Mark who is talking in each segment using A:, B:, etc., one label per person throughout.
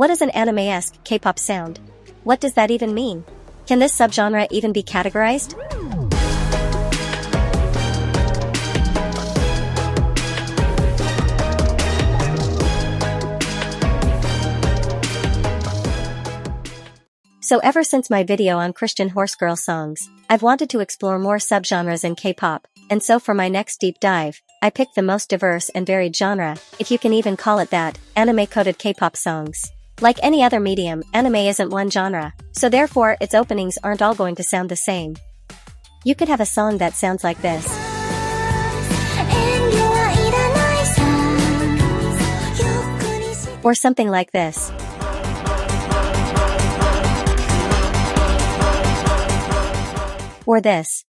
A: What is an anime-esque K-pop sound? What does that even mean? Can this subgenre even be categorized? So ever since my video on Christian horse girl songs, I've wanted to explore more subgenres in K-pop, and so for my next deep dive, I picked the most diverse and varied genre, if you can even call it that, anime-coded K-pop songs. Like any other medium, anime isn't one genre, so therefore its openings aren't all going to sound the same. You could have a song that sounds like this. Or something like this. Or this.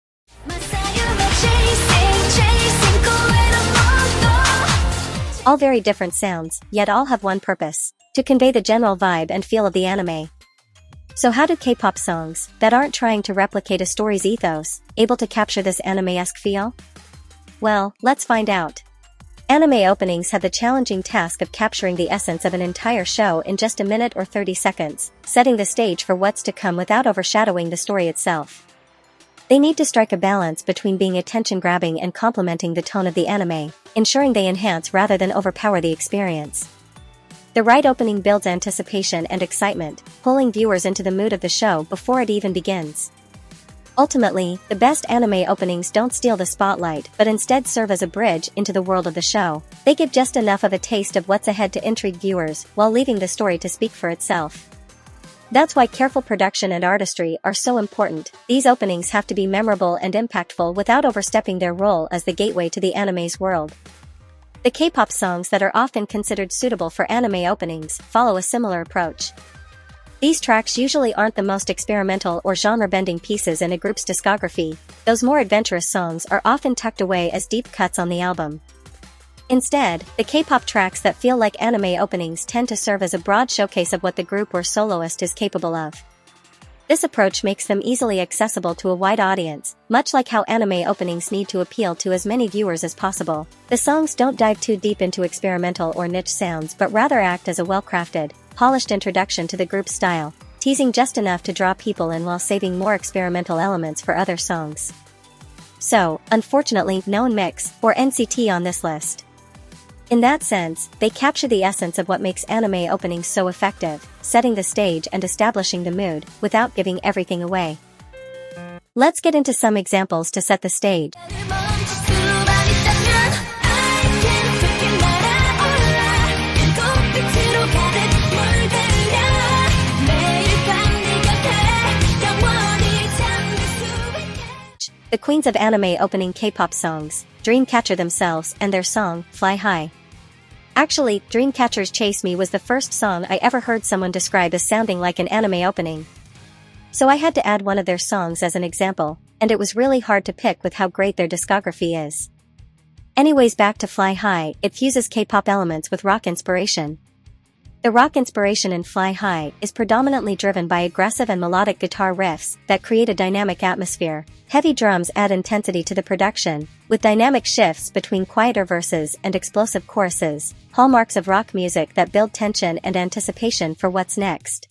A: All very different sounds, yet all have one purpose: to convey the general vibe and feel of the anime. So how do K-pop songs, that aren't trying to replicate a story's ethos, able to capture this anime-esque feel? Well, let's find out. Anime openings have the challenging task of capturing the essence of an entire show in just a minute or 30 seconds, setting the stage for what's to come without overshadowing the story itself. They need to strike a balance between being attention-grabbing and complementing the tone of the anime, ensuring they enhance rather than overpower the experience. The right opening builds anticipation and excitement, pulling viewers into the mood of the show before it even begins. Ultimately, the best anime openings don't steal the spotlight but instead serve as a bridge into the world of the show. They give just enough of a taste of what's ahead to intrigue viewers while leaving the story to speak for itself. That's why careful production and artistry are so important. These openings have to be memorable and impactful without overstepping their role as the gateway to the anime's world. The K-pop songs that are often considered suitable for anime openings follow a similar approach. These tracks usually aren't the most experimental or genre-bending pieces in a group's discography. Those more adventurous songs are often tucked away as deep cuts on the album. Instead, the K-pop tracks that feel like anime openings tend to serve as a broad showcase of what the group or soloist is capable of. This approach makes them easily accessible to a wide audience, much like how anime openings need to appeal to as many viewers as possible. The songs don't dive too deep into experimental or niche sounds but rather act as a well-crafted, polished introduction to the group's style, teasing just enough to draw people in while saving more experimental elements for other songs. So, unfortunately, no NMIXX or NCT on this list. In that sense, they capture the essence of what makes anime openings so effective, setting the stage and establishing the mood, without giving everything away. Let's get into some examples to set the stage. The queens of anime opening K-pop songs, Dreamcatcher themselves and their song, Fly High. Actually, Dreamcatcher's Chase Me was the first song I ever heard someone describe as sounding like an anime opening. So I had to add one of their songs as an example, and it was really hard to pick with how great their discography is. Anyways, back to Fly High, it fuses K-pop elements with rock inspiration. The rock inspiration in Fly High is predominantly driven by aggressive and melodic guitar riffs that create a dynamic atmosphere. Heavy drums add intensity to the production, with dynamic shifts between quieter verses and explosive choruses, hallmarks of rock music that build tension and anticipation for what's next.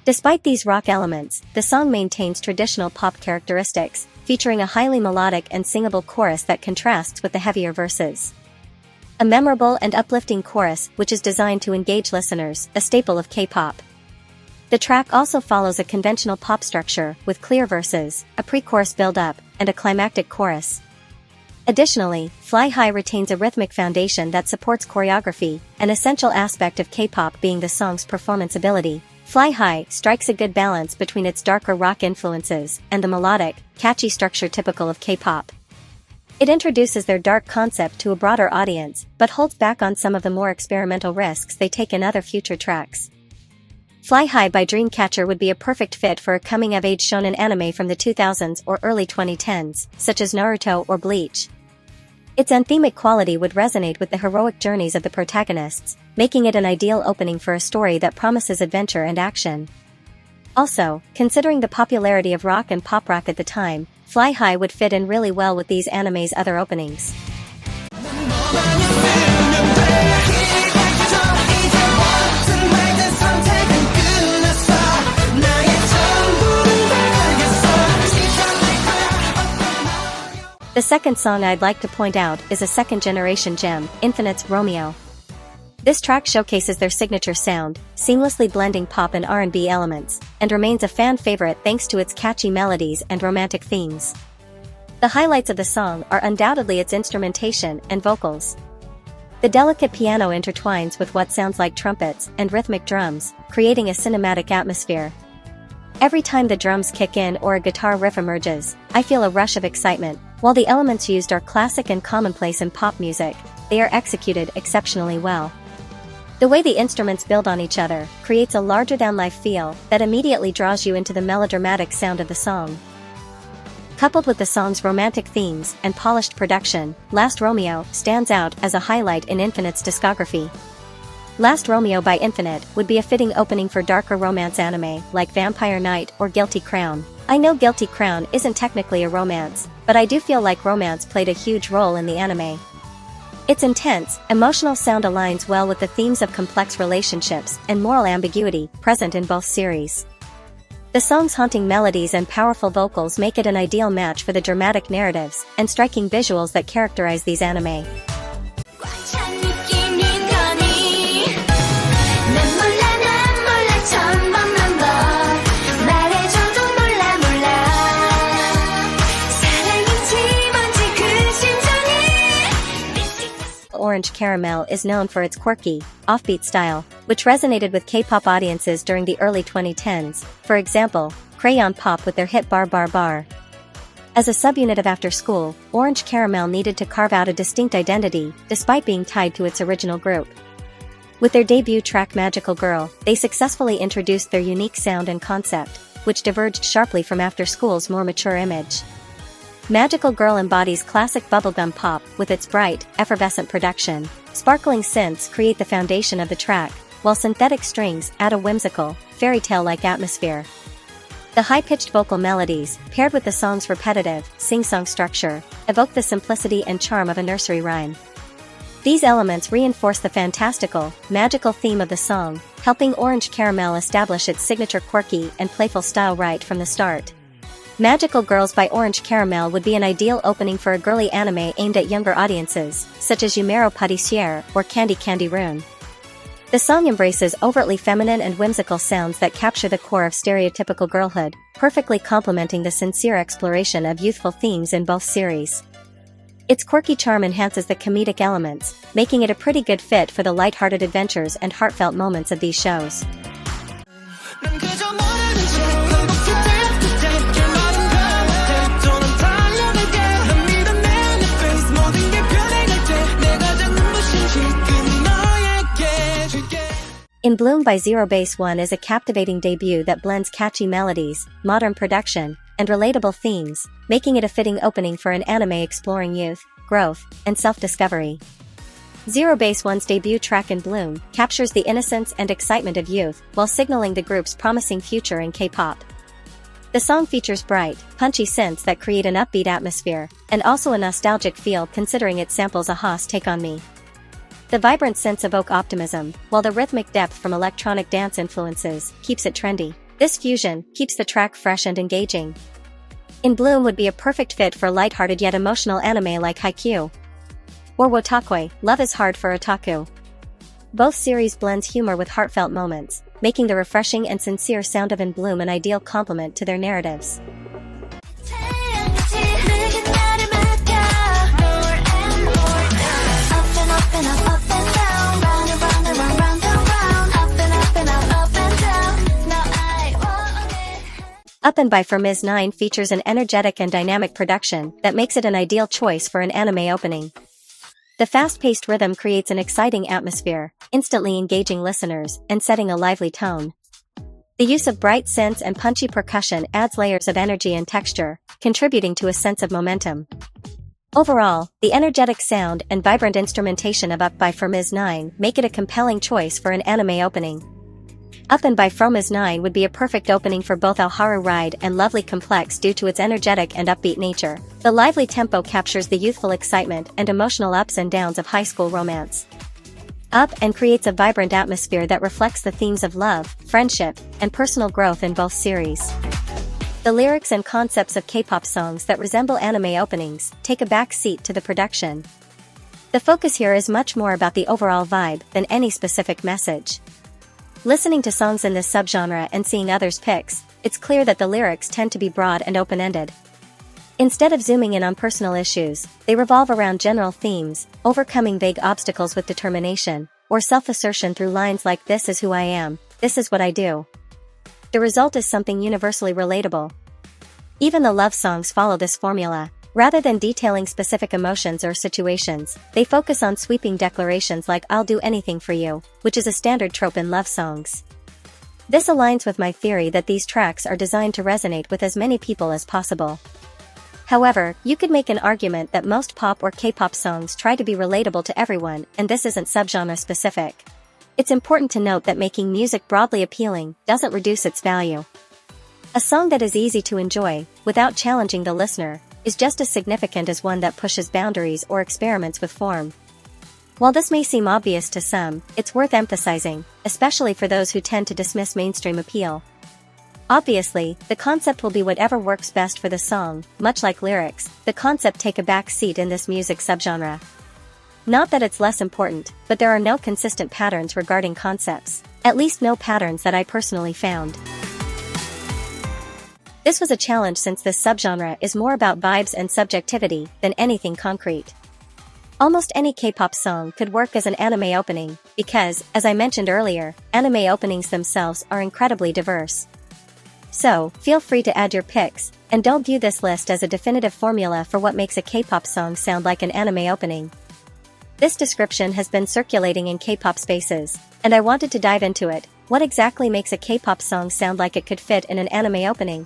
A: Despite these rock elements, the song maintains traditional pop characteristics, featuring a highly melodic and singable chorus that contrasts with the heavier verses. A memorable and uplifting chorus which is designed to engage listeners, a staple of K-pop. The track also follows a conventional pop structure, with clear verses, a pre-chorus build-up, and a climactic chorus. Additionally, Fly High retains a rhythmic foundation that supports choreography, an essential aspect of K-pop being the song's performance ability. Fly High strikes a good balance between its darker rock influences and the melodic, catchy structure typical of K-pop. It introduces their dark concept to a broader audience, but holds back on some of the more experimental risks they take in other future tracks. Fly High by Dreamcatcher would be a perfect fit for a coming-of-age shonen anime from the 2000s or early 2010s, such as Naruto or Bleach. Its anthemic quality would resonate with the heroic journeys of the protagonists, making it an ideal opening for a story that promises adventure and action. Also, considering the popularity of rock and pop rock at the time, Fly High would fit in really well with these anime's other openings. The second song I'd like to point out is a second-generation gem, Infinite's Romeo. This track showcases their signature sound, seamlessly blending pop and R&B elements, and remains a fan favorite thanks to its catchy melodies and romantic themes. The highlights of the song are undoubtedly its instrumentation and vocals. The delicate piano intertwines with what sounds like trumpets and rhythmic drums, creating a cinematic atmosphere. Every time the drums kick in or a guitar riff emerges, I feel a rush of excitement. While the elements used are classic and commonplace in pop music, they are executed exceptionally well. The way the instruments build on each other creates a larger-than-life feel that immediately draws you into the melodramatic sound of the song. Coupled with the song's romantic themes and polished production, Last Romeo stands out as a highlight in Infinite's discography. Last Romeo by Infinite would be a fitting opening for darker romance anime like Vampire Knight or Guilty Crown. I know Guilty Crown isn't technically a romance, but I do feel like romance played a huge role in the anime. Its intense, emotional sound aligns well with the themes of complex relationships and moral ambiguity present in both series. The song's haunting melodies and powerful vocals make it an ideal match for the dramatic narratives and striking visuals that characterize these anime. Orange Caramel is known for its quirky, offbeat style, which resonated with K-pop audiences during the early 2010s, for example, Crayon Pop with their hit Bar Bar Bar. As a subunit of After School, Orange Caramel needed to carve out a distinct identity, despite being tied to its original group. With their debut track Magical Girl, they successfully introduced their unique sound and concept, which diverged sharply from After School's more mature image. Magical Girl embodies classic bubblegum pop with its bright, effervescent production. Sparkling synths create the foundation of the track, while synthetic strings add a whimsical, fairy tale-like atmosphere. The high-pitched vocal melodies, paired with the song's repetitive, sing-song structure, evoke the simplicity and charm of a nursery rhyme. These elements reinforce the fantastical, magical theme of the song, helping Orange Caramel establish its signature quirky and playful style right from the start. Magical Girls by Orange Caramel would be an ideal opening for a girly anime aimed at younger audiences, such as Yumero Patissiere or Candy Candy Rune. The song embraces overtly feminine and whimsical sounds that capture the core of stereotypical girlhood, perfectly complementing the sincere exploration of youthful themes in both series. Its quirky charm enhances the comedic elements, making it a pretty good fit for the lighthearted adventures and heartfelt moments of these shows. In Bloom by Zerobaseone is a captivating debut that blends catchy melodies, modern production, and relatable themes, making it a fitting opening for an anime exploring youth, growth, and self-discovery. Zerobaseone's debut track In Bloom captures the innocence and excitement of youth while signaling the group's promising future in K-pop. The song features bright, punchy synths that create an upbeat atmosphere, and also a nostalgic feel considering it samples Aha's Take On Me. The vibrant synths evoke optimism, while the rhythmic depth from electronic dance influences keeps it trendy. This fusion keeps the track fresh and engaging. In Bloom would be a perfect fit for lighthearted yet emotional anime like Haikyuu or Wotakoi, Love is Hard for Otaku. Both series blends humor with heartfelt moments, making the refreshing and sincere sound of In Bloom an ideal complement to their narratives. Up and by for Ms. 9 features an energetic and dynamic production that makes it an ideal choice for an anime opening. The fast-paced rhythm creates an exciting atmosphere, instantly engaging listeners and setting a lively tone. The use of bright synths and punchy percussion adds layers of energy and texture, contributing to a sense of momentum. Overall, the energetic sound and vibrant instrumentation of Up by for Ms. 9 make it a compelling choice for an anime opening. Up and by for Ms. 9 would be a perfect opening for both Alharu Ride and Lovely Complex due to its energetic and upbeat nature. The lively tempo captures the youthful excitement and emotional ups and downs of high school romance. Up and creates a vibrant atmosphere that reflects the themes of love, friendship, and personal growth in both series. The lyrics and concepts of K-pop songs that resemble anime openings take a back seat to the production. The focus here is much more about the overall vibe than any specific message. Listening to songs in this subgenre and seeing others' picks, it's clear that the lyrics tend to be broad and open-ended. Instead of zooming in on personal issues, they revolve around general themes, overcoming vague obstacles with determination, or self-assertion through lines like "This is who I am, this is what I do." The result is something universally relatable. Even the love songs follow this formula. Rather than detailing specific emotions or situations, they focus on sweeping declarations like "I'll do anything for you," which is a standard trope in love songs. This aligns with my theory that these tracks are designed to resonate with as many people as possible. However, you could make an argument that most pop or K-pop songs try to be relatable to everyone, and this isn't subgenre specific. It's important to note that making music broadly appealing doesn't reduce its value. A song that is easy to enjoy, without challenging the listener, is just as significant as one that pushes boundaries or experiments with form. While this may seem obvious to some, it's worth emphasizing, especially for those who tend to dismiss mainstream appeal. Obviously, the concept will be whatever works best for the song. Much like lyrics, the concept take a back seat in this music subgenre. Not that it's less important, but there are no consistent patterns regarding concepts, at least no patterns that I personally found. This was a challenge since this subgenre is more about vibes and subjectivity than anything concrete. Almost any K-pop song could work as an anime opening, because, as I mentioned earlier, anime openings themselves are incredibly diverse. So, feel free to add your picks, and don't view this list as a definitive formula for what makes a K-pop song sound like an anime opening. This description has been circulating in K-pop spaces, and I wanted to dive into it. What exactly makes a K-pop song sound like it could fit in an anime opening?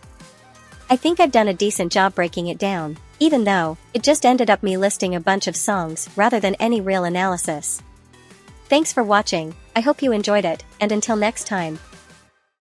A: I think I've done a decent job breaking it down, even though it just ended up me listing a bunch of songs rather than any real analysis. Thanks for watching, I hope you enjoyed it, and until next time.